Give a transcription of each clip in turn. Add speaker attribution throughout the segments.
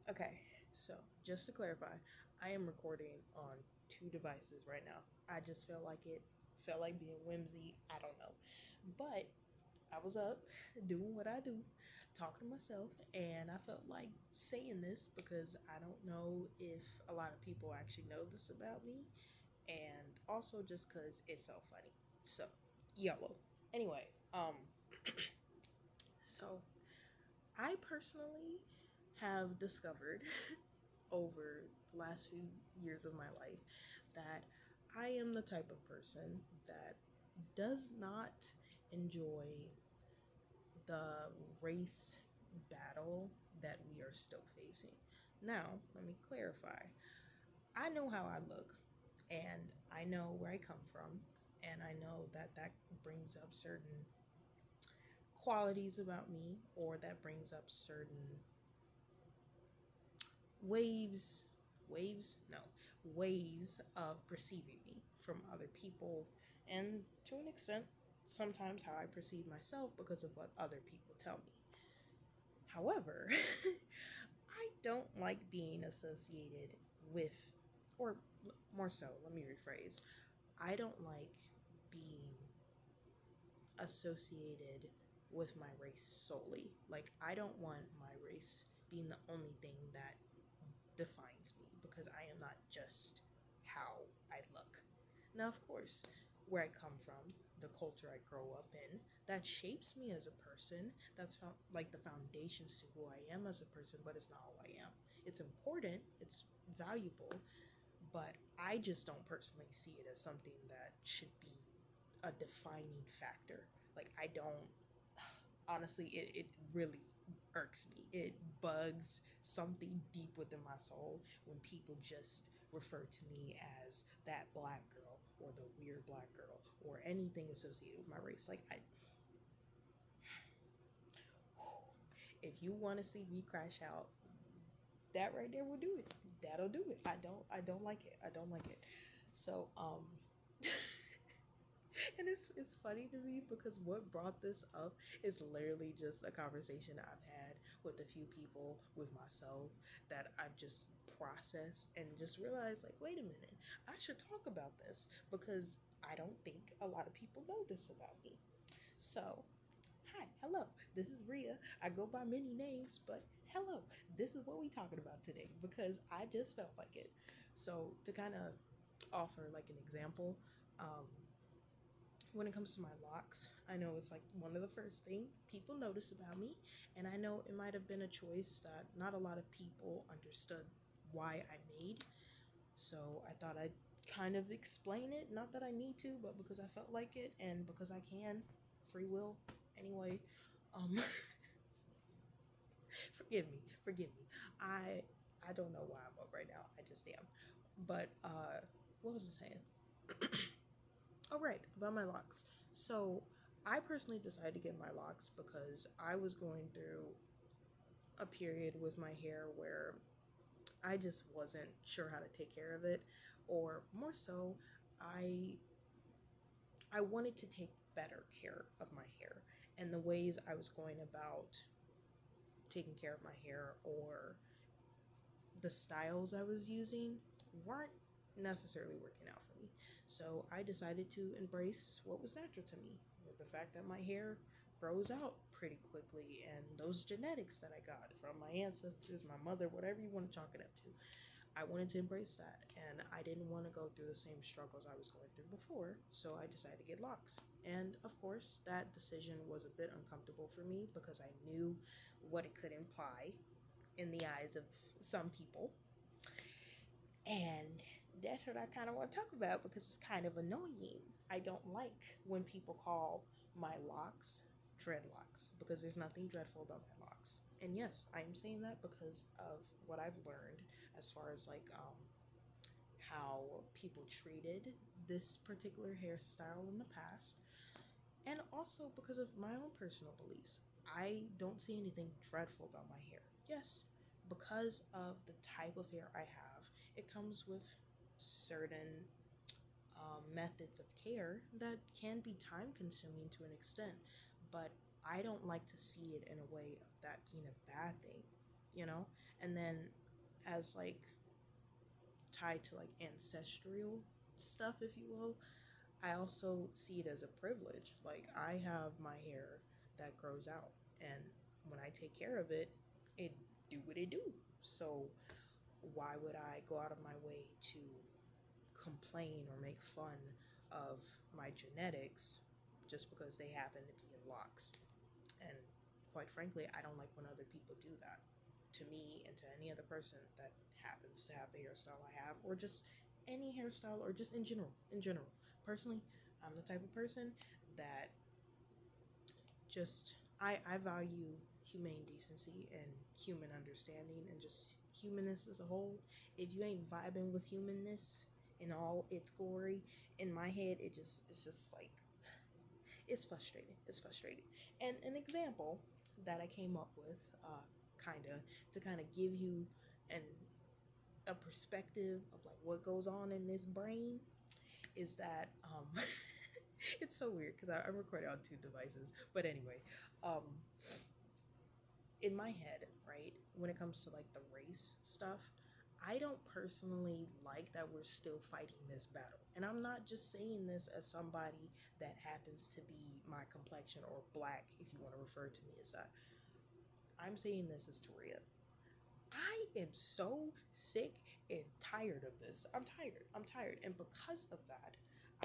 Speaker 1: Okay, so just to clarify, I am recording on two devices right now. I just felt like being whimsy. I don't know. But I was up doing what I do, talking to myself, and I felt like saying this because I don't know if a lot of people actually know this about me, and also just because it felt funny. So, yellow. Anyway, so I personally have discovered over the last few years of my life that I am the type of person that does not enjoy the race battle that we are still facing. Now, let me clarify. I know how I look, and I know where I come from, and I know that that brings up certain qualities about me, or that brings up certain waves, waves, no, ways of perceiving me from other people, and to an extent, sometimes how I perceive myself because of what other people tell me. However, I don't like being associated with, or more so, let me rephrase, I don't like being associated with my race solely. Like, I don't want my race being the only thing that defines me because I am not just how I look. Now, of course, where I come from, the culture I grow up in, that shapes me as a person. That's like the foundations to who I am as a person, but it's not all I am. It's important, it's valuable, but I just don't personally see it as something that should be a defining factor. Like, I don't, honestly, it really irks me. It bugs something deep within my soul when people just refer to me as that black girl or the weird black girl or anything associated with my race. Like, if you want to see me crash out, that right there will do it. That'll do it. I don't like it. I don't like it. So and it's funny to me because what brought this up is literally just a conversation I've had with a few people, with myself, that I've just processed and just realized, like, wait a minute, I should talk about this because I don't think a lot of people know this about me. So, hi, hello, this is Ria. I go by many names, but hello, this is what we talking about today because I just felt like it. So, to kind of offer like an example, um, when it comes to my locks, I know it's like one of the first thing people notice about me, and I know it might have been a choice that not a lot of people understood why I made. So I thought I'd kind of explain it, not that I need to, but because I felt like it and because I can, free will. Anyway, um, forgive me. I don't know why I'm up right now. I just am. But what was I saying? Oh, right, about my locks. So, I personally decided to get my locks because I was going through a period with my hair where I just wasn't sure how to take care of it, or more so, I I wanted to take better care of my hair, and the ways I was going about taking care of my hair or the styles I was using weren't necessarily working out for me. So I decided to embrace what was natural to me, with the fact that my hair grows out pretty quickly and those genetics that I got from my ancestors, my mother, whatever you want to chalk it up to. I wanted to embrace that and I didn't want to go through the same struggles I was going through before, so I decided to get locks. And of course, that decision was a bit uncomfortable for me because I knew what it could imply in the eyes of some people. And that's what I kind of want to talk about because it's kind of annoying. I don't like when people call my locks dreadlocks because there's nothing dreadful about my locks. And yes, I am saying that because of what I've learned as far as like how people treated this particular hairstyle in the past, and also because of my own personal beliefs. I don't see anything dreadful about my hair. Yes, because of the type of hair I have, it comes with certain methods of care that can be time consuming to an extent, but I don't like to see it in a way of that being a bad thing, you know? And then as like tied to like ancestral stuff, if you will, I also see it as a privilege. Like I have my hair that grows out, and when I take care of it, it do what it do. So why would I go out of my way to complain or make fun of my genetics just because they happen to be in locks? And quite frankly, I don't like when other people do that to me and to any other person that happens to have the hairstyle I have, or just any hairstyle, or just in general. In general, personally, I'm the type of person that just I value humane decency and human understanding and just humanness as a whole. If you ain't vibing with humanness in all its glory, in my head, it's just like it's frustrating. It's frustrating. And an example that I came up with, kind of give you an a perspective of like what goes on in this brain, is that it's so weird because I'm recording on two devices. But anyway, um, in my head, right, when it comes to like the race stuff, I don't personally like that we're still fighting this battle. And I'm not just saying this as somebody that happens to be my complexion or black, if you want to refer to me as that. I'm saying this as Taria. I am so sick and tired of this. I'm tired. I'm tired. And because of that,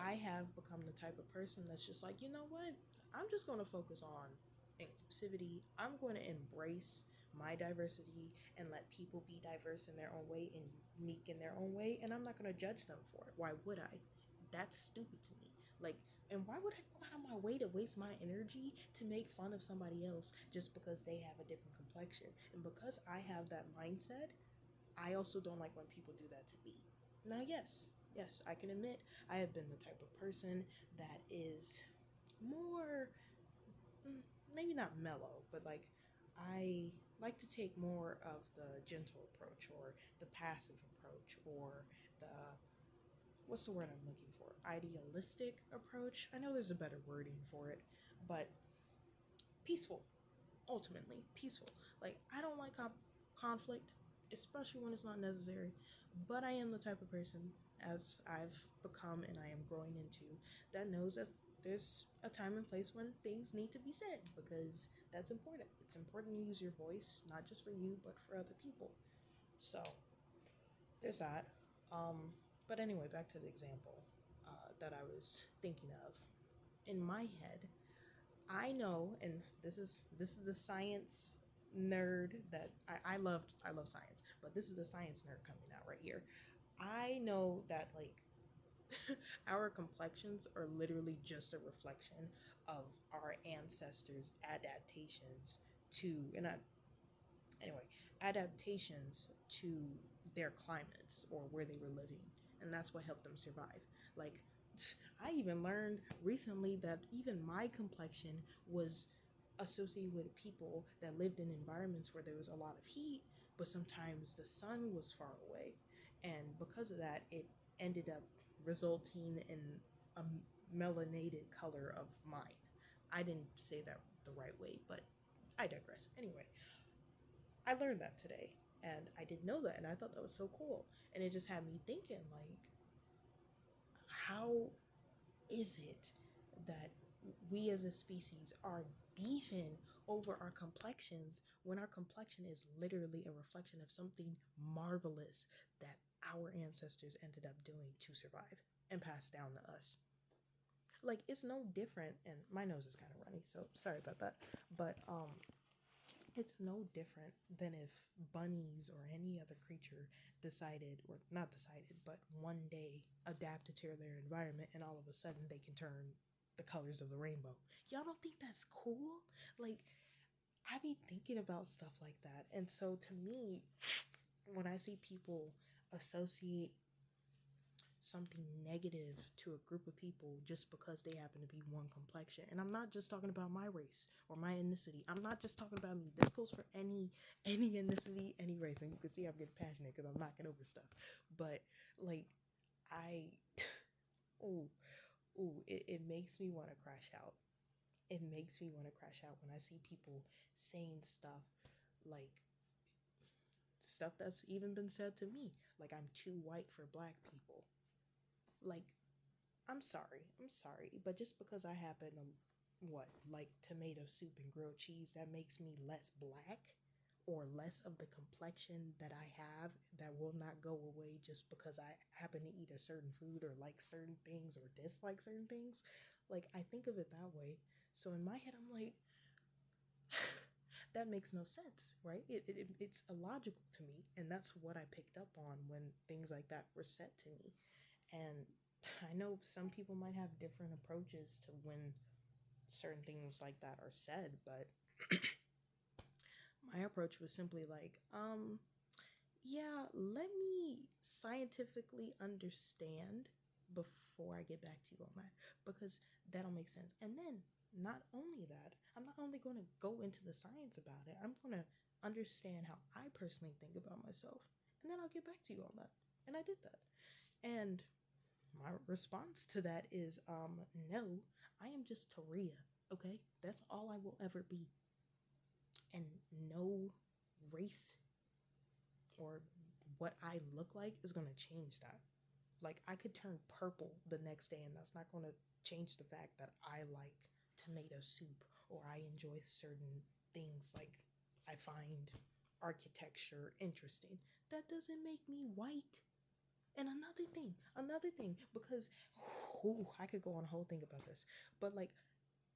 Speaker 1: I have become the type of person that's just like, you know what? I'm just going to focus on inclusivity. I'm going to embrace my diversity and let people be diverse in their own way and unique in their own way. And I'm not going to judge them for it. Why would I? That's stupid to me. Like, and why would I go out of my way to waste my energy to make fun of somebody else just because they have a different complexion? And because I have that mindset, I also don't like when people do that to me. Now, yes, I can admit I have been the type of person that is more, maybe not mellow, but like I like to take more of the gentle approach or the passive approach or the, what's the word I'm looking for? Idealistic approach. I know there's a better wording for it, but peaceful. Ultimately, peaceful. Like, I don't like conflict, especially when it's not necessary, but I am the type of person, as I've become and I am growing into, that knows that there's a time and place when things need to be said, because that's important. It's important to use your voice, not just for you, but for other people. So, there's that. But anyway, back to the example that I was thinking of. In my head, I know, and this is the science nerd that I love science, but this is the science nerd coming out right here. I know that like our complexions are literally just a reflection of our ancestors' adaptations to, and I, anyway, adaptations to their climates or where they were living, and that's what helped them survive. Like, I even learned recently that even my complexion was associated with people that lived in environments where there was a lot of heat, but sometimes the sun was far away, and because of that, it ended up resulting in a melanated color of mine. I didn't say that the right way, but I digress. Anyway, I learned that today, and I didn't know that, and I thought that was so cool. And it just had me thinking, like, how is it that we as a species are beefing over our complexions when our complexion is literally a reflection of something marvelous that our ancestors ended up doing to survive and pass down to us? Like, it's no different, and my nose is kind of runny, so sorry about that, but it's no different than if bunnies or any other creature decided, or not decided, but one day adapted to their environment and all of a sudden they can turn the colors of the rainbow. Y'all don't think that's cool? Like, I be thinking about stuff like that. And so to me, when I see people associate something negative to a group of people just because they happen to be one complexion. And I'm not just talking about my race or my ethnicity. I'm not just talking about me. This goes for any ethnicity, any race. And you can see I'm getting passionate because I'm knocking over stuff. But like, I, ooh, it makes me want to crash out. It makes me want to crash out when I see people saying stuff like stuff that's even been said to me, like I'm too white for black people. Like, I'm sorry, but just because I happen to, like tomato soup and grilled cheese, that makes me less black or less of the complexion that I have that will not go away just because I happen to eat a certain food or like certain things or dislike certain things. Like, I think of it that way. So in my head, I'm like, that makes no sense, right? It's illogical to me. And that's what I picked up on when things like that were said to me. And I know some people might have different approaches to when certain things like that are said, but my approach was simply like, yeah, let me scientifically understand before I get back to you on that, because that'll make sense. And then, not only that, I'm not only going to go into the science about it, I'm going to understand how I personally think about myself, and then I'll get back to you on that. And I did that. And my response to that is, no, I am just Taria, okay? That's all I will ever be. And no race or what I look like is going to change that. Like, I could turn purple the next day, and that's not going to change the fact that I like tomato soup or I enjoy certain things, like I find architecture interesting. That doesn't make me white. And another thing, because I could go on a whole thing about this, but like,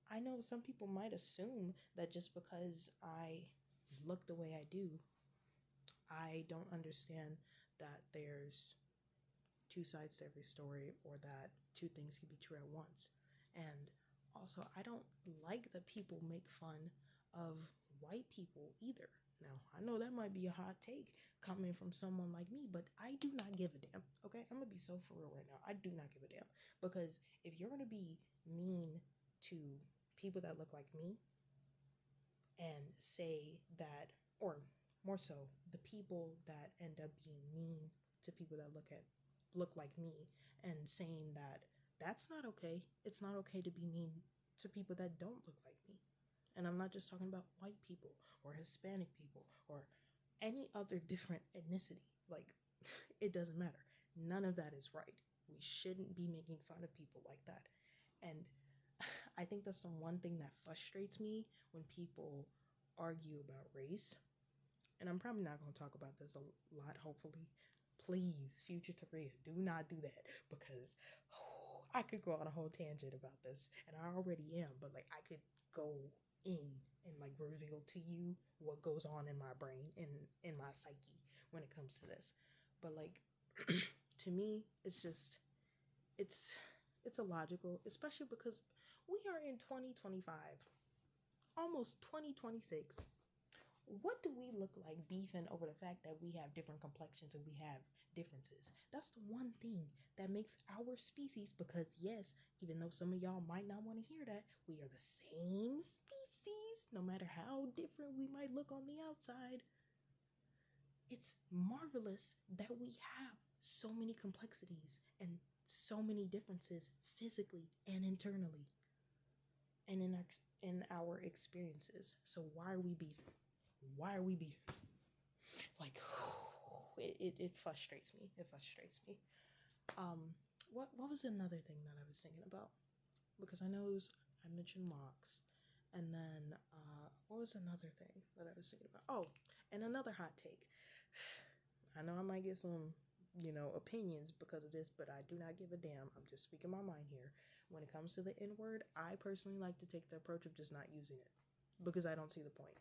Speaker 1: I know some people might assume that just because I look the way I do, I don't understand that there's two sides to every story, or that two things can be true at once. And also, I don't like that people make fun of white people either. Now, I know that might be a hot take coming from someone like me, but I do not give a damn. Okay, I'm gonna be so for real right now. I do not give a damn, because if you're gonna be mean to people that look like me and say that, or more so, the people that end up being mean to people that look like me, and saying that that's not okay. It's not okay to be mean to people that don't look like me. And I'm not just talking about white people or Hispanic people or any other different ethnicity. Like, it doesn't matter. None of that is right. We shouldn't be making fun of people like that. And I think that's the one thing that frustrates me when people argue about race. And I'm probably not going to talk about this a lot, hopefully. Please, future Taria, do not do that, because I could go on a whole tangent about this, and I already am, but like, I could go in and like reveal to you what goes on in my brain and in my psyche when it comes to this. But like, to me, it's just, it's illogical, especially because we are in 2025, almost 2026. What do we look like beefing over the fact that we have different complexions and we have differences? That's the one thing that makes our species, because yes, even though some of y'all might not want to hear that, we are the same species, no matter how different we might look on the outside. It's marvelous that we have so many complexities and so many differences physically and internally and in our experiences. So why are we beefing? Why are we beefing? Like, it frustrates me. It frustrates me. What was another thing that I was thinking about? Because I know I mentioned locks, and then what was another thing that I was thinking about? Oh, and another hot take. I know I might get some, opinions because of this, but I do not give a damn. I'm just speaking my mind here. When it comes to the N word, I personally like to take the approach of just not using it, because I don't see the point.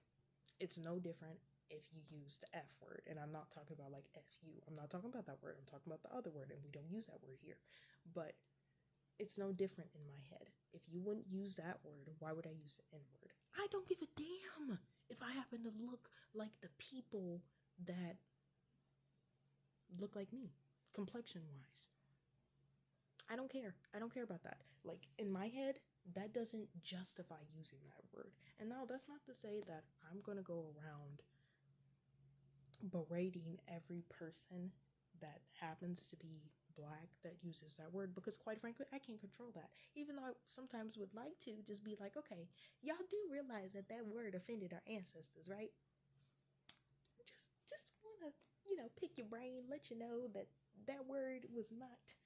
Speaker 1: It's no different if you use the F word, and I'm not talking about like FU. I'm not talking about that word. I'm talking about the other word, and we don't use that word here. But it's no different in my head. If you wouldn't use that word, why would I use the N word? I don't give a damn if I happen to look like the people that look like me, complexion wise. I don't care. I don't care about that. Like, in my head, that doesn't justify using that word. And now that's not to say that I'm going to go around berating every person that happens to be black that uses that word, because quite frankly, I can't control that. Even though I sometimes would like to just be like, okay, y'all do realize that word offended our ancestors, right? Just wanna your brain, let you know that that word was not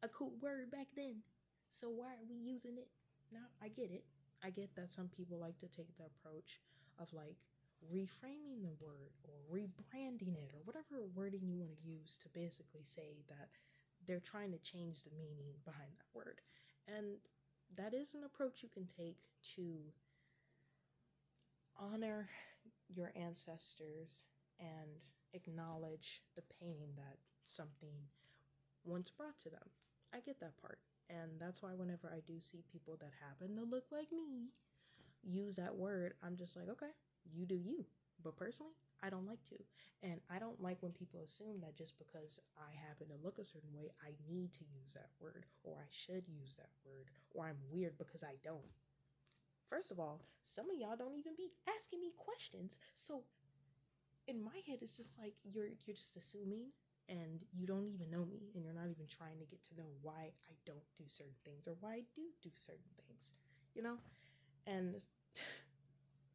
Speaker 1: a cool word back then. So why are we using it now? I get it. I get that some people like to take the approach of like reframing the word or rebranding it or whatever wording you want to use to basically say that they're trying to change the meaning behind that word. And that is an approach you can take to honor your ancestors and acknowledge the pain that something once brought to them. I get that part. And that's why whenever I do see people that happen to look like me use that word, I'm just like, okay, you do you. But personally, I don't like to. And I don't like when people assume that just because I happen to look a certain way, I need to use that word, or I should use that word, or I'm weird because I don't. First of all, some of y'all don't even be asking me questions. So in my head, it's just like you're just assuming and you don't even know me and you're not even trying to get to know why I don't do certain things or why I do certain things, you know? And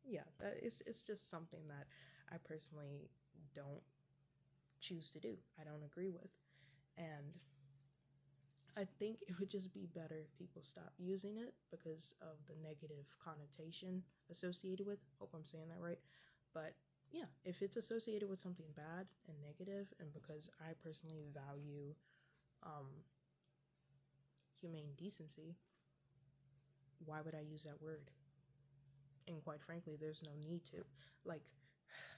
Speaker 1: yeah, it's just something that I personally don't choose to do. I don't agree with. And I think it would just be better if people stop using it because of the negative connotation associated with. Hope I'm saying that right. But yeah, if it's associated with something bad and negative, and because I personally value humane decency, why would I use that word? And quite frankly, there's no need to. Like,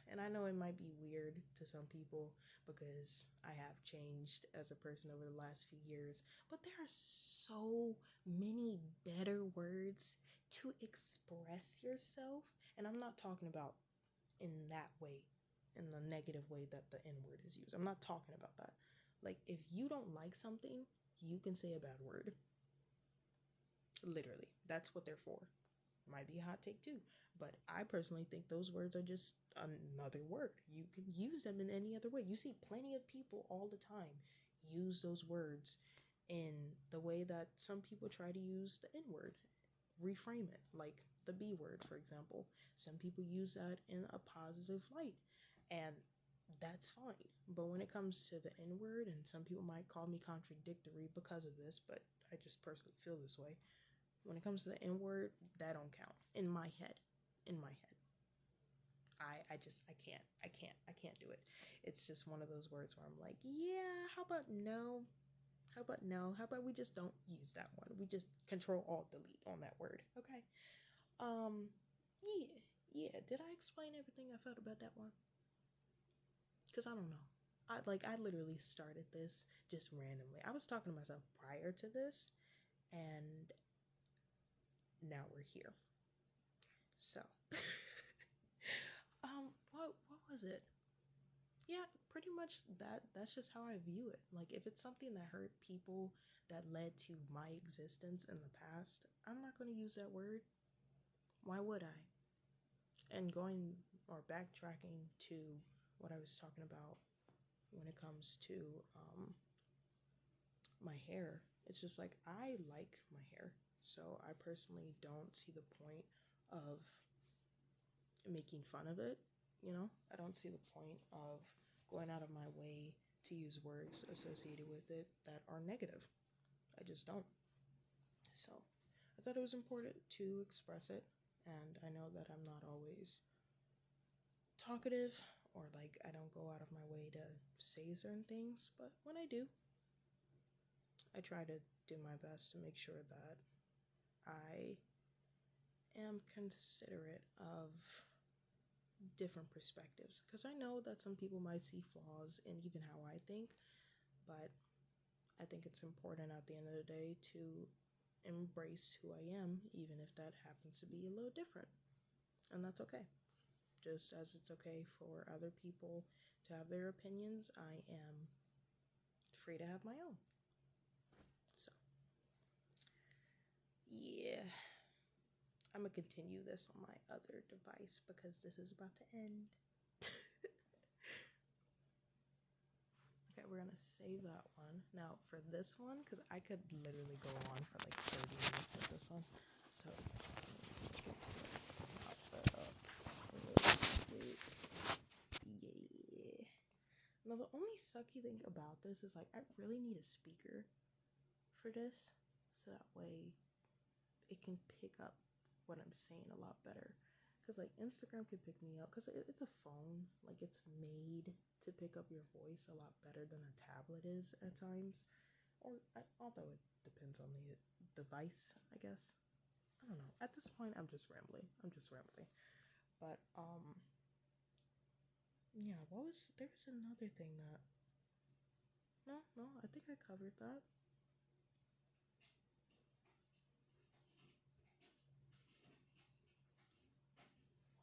Speaker 1: and I know it might be weird to some people because I have changed as a person over the last few years, but there are so many better words to express yourself. And I'm not talking about in that way, in the negative way that the N word is used. I'm not talking about that. Like, if you don't like something, you can say a bad word. Literally, that's what they're for. Might be a hot take too, but I personally think those words are just another word. You can use them in any other way. You see plenty of people all the time use those words in the way that some people try to use the N word, reframe it, like the B word, for example. Some people use that in a positive light, and that's fine. But when it comes to the N word, and some people might call me contradictory because of this, but I just personally feel this way. When it comes to the N word, that don't count in my head. In my head, I can't do it. It's just one of those words where I'm like, yeah, how about no? How about no? How about we just don't use that one? We just control alt delete on that word, okay? Yeah. Did I explain everything I felt about that one? Cause I don't know. I literally started this just randomly. I was talking to myself prior to this, and now we're here. So, what was it? Yeah, pretty much that's just how I view it. Like, if it's something that hurt people that led to my existence in the past, I'm not going to use that word. Why would I? And going or backtracking to what I was talking about when it comes to my hair, it's just like I like my hair. So I personally don't see the point of making fun of it. I don't see the point of going out of my way to use words associated with it that are negative. I just don't. So I thought it was important to express it, and I know that I'm not always talkative or like I don't go out of my way to say certain things, but when I do, I try to do my best to make sure that I am considerate of different perspectives, because I know that some people might see flaws in even how I think, but I think it's important at the end of the day to embrace who I am, even if that happens to be a little different, and that's okay. Just as it's okay for other people to have their opinions, I am free to have my own. So yeah, I'm gonna continue this on my other device because this is about to end. Okay, we're gonna save that one. Now for this one, because I could literally go on for like 30 minutes with this one. So let's get to it. Yeah. Now the only sucky thing about this is like I really need a speaker for this, so that way it can pick up what I'm saying a lot better. Because like Instagram can pick me up because it's a phone, like it's made to pick up your voice a lot better than a tablet is at times, although it depends on the device, I guess. I don't know. At this point, I'm just rambling. But yeah. There was another thing that no, I think I covered that.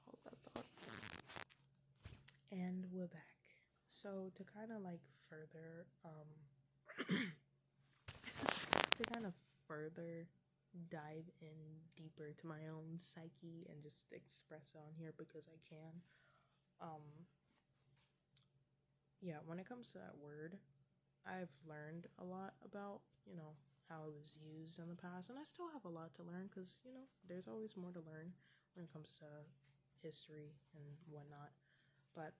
Speaker 1: Hold that thought. And we're back. So to kind of like further to kind of further dive in deeper to my own psyche and just express it on here because I can. Um, yeah, when it comes to that word, I've learned a lot about, how it was used in the past, and I still have a lot to learn because, there's always more to learn when it comes to history and whatnot. But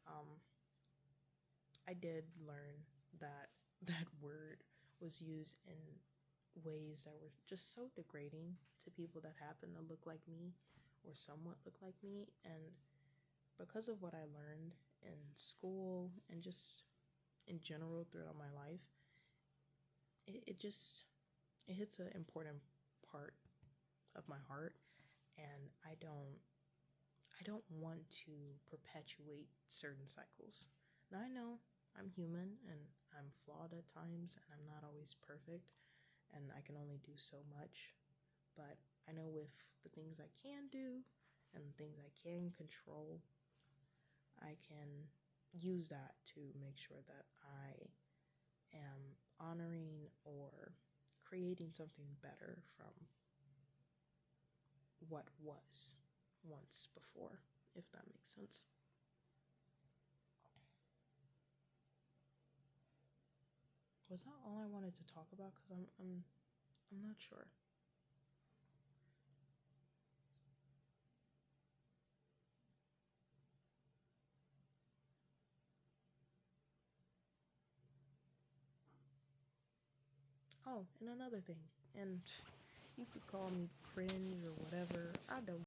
Speaker 1: I did learn that that word was used in ways that were just so degrading to people that happen to look like me or somewhat look like me. And because of what I learned in school and just in general throughout my life, it just it hits an important part of my heart, and I don't want to perpetuate certain cycles. Now I know I'm human and I'm flawed at times and I'm not always perfect and I can only do so much, but I know with the things I can do and the things I can control, I can use that to make sure that I am honoring or creating something better from what was once before, if that makes sense. Was that all I wanted to talk about? Because I'm not sure. Oh, and another thing, and you could call me cringe or whatever. I don't